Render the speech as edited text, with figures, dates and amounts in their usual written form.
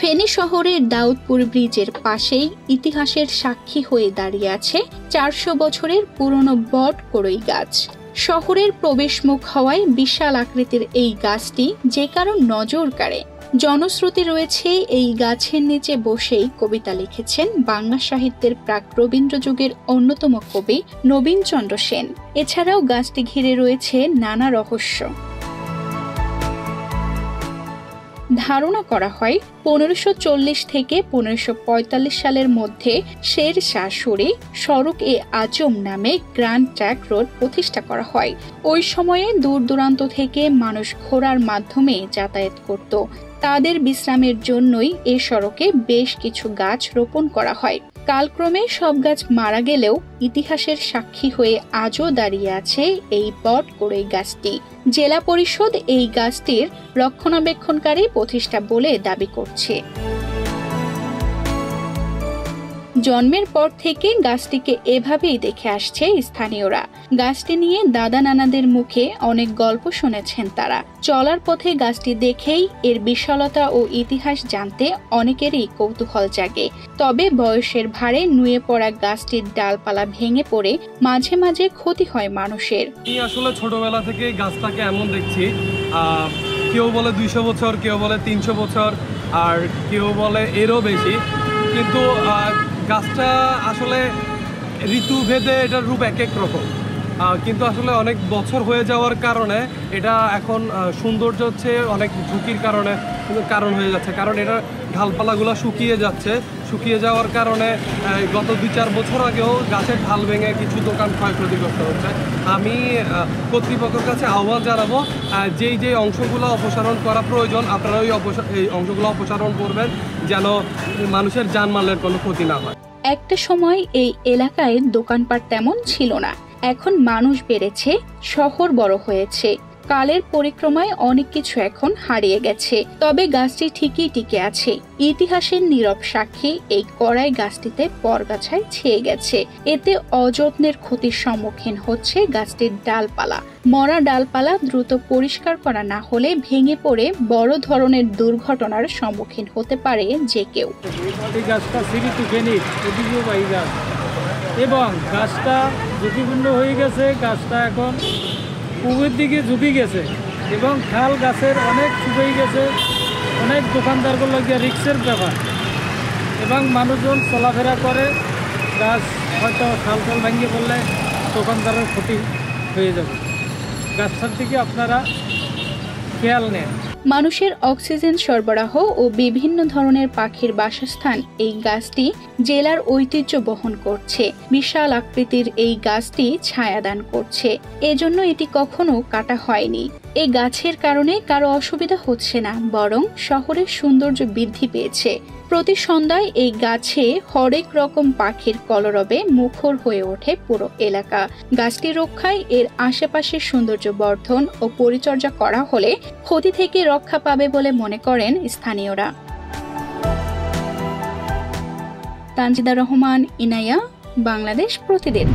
ফেনী শহরের দাউদপুর ব্রিজের পাশেই ইতিহাসের সাক্ষী হয়ে দাঁড়িয়ে আছে ৪০০ বছরের পুরনো বট কড়ই গাছ। শহরের প্রবেশমুখ হওয়ায় বিশাল আকৃতির এই গাছটি যে কারো নজর কাড়ে। জনশ্রুতি রয়েছে এই গাছের নিচে বসেই কবিতা লিখেছেন বাংলা সাহিত্যের প্রাক রবীন্দ্র যুগের অন্যতম কবি নবীনচন্দ্র সেন। এছাড়াও গাছটি ঘিরে রয়েছে নানা রহস্য। ধারণা করা হয় ১৫৪০ থেকে ১৫৪৫ সালের মধ্যে শের শাহ সূরি সড়ক এ আজম নামে গ্র্যান্ড ট্র্যাক রোড প্রতিষ্ঠা করা হয়। ওই সময়ে দূর দূরান্ত থেকে মানুষ ঘোড়ার মাধ্যমে যাতায়াত করত। তাদের বিশ্রামের জন্যই এ সড়কে বেশ কিছু গাছ রোপণ করা হয়। কালক্রমে সব গাছ মারা গেলেও ইতিহাসের সাক্ষী হয়ে আজও দাঁড়িয়ে আছে এই বট কড়ই গাছটি। জেলা পরিষদ এই গাছটির রক্ষণাবেক্ষণকারী প্রতিষ্ঠা বলে দাবি করছে। জন্মের পর থেকে গাছটিকে এভাবেই দেখে আসছে স্থানীয়রা। গাছটি নিয়ে দাদা নানাদের মুখে অনেক গল্প শুনেছেন তারা। চলার পথে গাছটি দেখেই এর বিশালতা ও ইতিহাস জানতে অনেকেরই কৌতূহল জাগে। তবে বয়সের ভারে নুয়ে পড়া গাছটির ডালপালা ভেঙে পড়ে মাঝে মাঝে ক্ষতি হয় মানুষের। আসলে ছোটবেলা থেকে গাছটাকে এমন দেখছি, কেউ বলে ২০০ বছর, কেউ বলে ৩০০ বছর, আর কেউ বলে এরও বেশি। কিন্তু গাছটা আসলে ঋতুভেদে এটার রূপ এক এক রকম, কিন্তু আসলে অনেক বছর হয়ে যাওয়ার কারণে এটা এখন সৌন্দর্য হচ্ছে অনেক ঝুঁকির কারণ হয়ে যাচ্ছে। কারণ এটা ঢালপালাগুলো শুকিয়ে যাওয়ার কারণে গত ২-৪ বছর আগেও গাছের ঢাল ভেঙে কিছু দোকান ক্ষয়ক্ষতিগ্রস্ত হচ্ছে। আমি কর্তৃপক্ষের কাছে আহ্বান জানাবো, যেই অংশগুলো অপসারণ করা প্রয়োজন আপনারা এই অংশগুলো অপসারণ করবেন, যেন মানুষের জানমালের কোনো ক্ষতি না হয়। একটা সময় এই এলাকায় দোকানপাট তেমন ছিল না। এখন মানুষ বেড়েছে, শহর বড় হয়েছে। কালের পরিক্রমায় অনেক কিছু এখন হারিয়ে গেছে, তবে গাছটি ঠিকই টিকে আছে। ইতিহাসের নীরব সাক্ষী এই কড়াই গাছটিতে পরগাছায় ছেয়ে গেছে। এতে অযত্নের ক্ষতির সম্মুখীন হচ্ছে গাছটির ডালপালা। মরা ডালপালা দ্রুত পরিষ্কার করা না হলে ভেঙে পড়ে বড় ধরনের দুর্ঘটনার সম্মুখীন হতে পারে যে কেউ। এবং গাছটা ঝুঁকিপূর্ণ হয়ে গেছে। গাছটা এখন পূবের দিকে ঝুঁকে গেছে এবং খাল গাছের অনেক শুকিয়ে গেছে। অনেক দোকানদারগুলো গিয়ে রিক্সের ব্যাপার এবং মানুষজন চলাফেরা করে। গাছ হয়তো খাল ভাঙিয়ে পড়লে দোকানদারের ক্ষতি হয়ে যাবে। গাছটার দিকে আপনারা খেয়াল নেন। মানুষের অক্সিজেন সরবরাহ ও বিভিন্ন ধরনের পাখির বাসস্থান এই গাছটি জেলার ঐতিহ্য বহন করছে। বিশাল আকৃতির এই গাছটি ছায়াদান করছে, এজন্য এটি কখনো কাটা হয়নি। এই গাছের কারণে কারো অসুবিধা হচ্ছে না, বরং শহরের সৌন্দর্য বৃদ্ধি পেয়েছে। প্রতি সন্ধ্যায় এই গাছে হরেক রকম পাখির কলরবে মুখর হয়ে ওঠে পুরো এলাকা। গাছটি রক্ষায় এর আশেপাশের সৌন্দর্য বর্ধন ও পরিচর্যা করা হলে ক্ষতি থেকে রক্ষা পাবে বলে মনে করেন স্থানীয়রা। তানজিদা রহমান, ইনায়া, বাংলাদেশ প্রতিদিন।